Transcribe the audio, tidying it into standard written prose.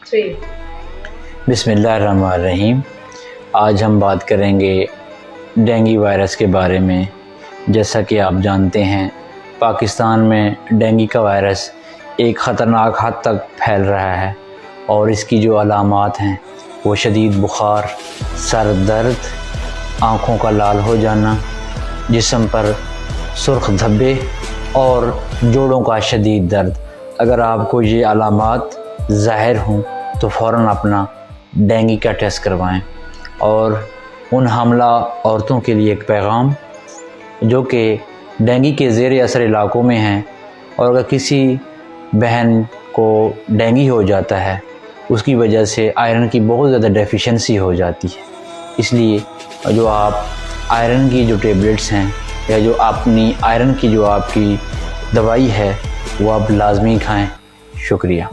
3 बिस्मिल्लाहिर्रहमानिर्रहीम। आज हम बात करेंगे डेंगू वायरस के बारे में। जैसा कि आप जानते हैं, पाकिस्तान में डेंगू का वायरस एक ख़तरनाक हद तक फैल रहा है और इसकी जो अलामात हैं वो शदीद बुखार, सर दर्द, आँखों का लाल हो जाना, जिस्म पर सुर्ख धब्बे और जोड़ों का शदीद दर्द। अगर आपको ये अलामात ज़ाहिर हों तो फ़ौरन अपना डेंगू का टेस्ट करवाएं। और उन हमला औरतों के लिए एक पैगाम, जो कि डेंगू के ज़ेर असर इलाक़ों में हैं, और अगर किसी बहन को डेंगू हो जाता है, उसकी वजह से आयरन की बहुत ज़्यादा डेफिशिएंसी हो जाती है। इसलिए जो आप आयरन की जो टेबलेट्स हैं या जो अपनी आयरन की जो आपकी दवाई है वो आप लाजमी खाएं। शुक्रिया।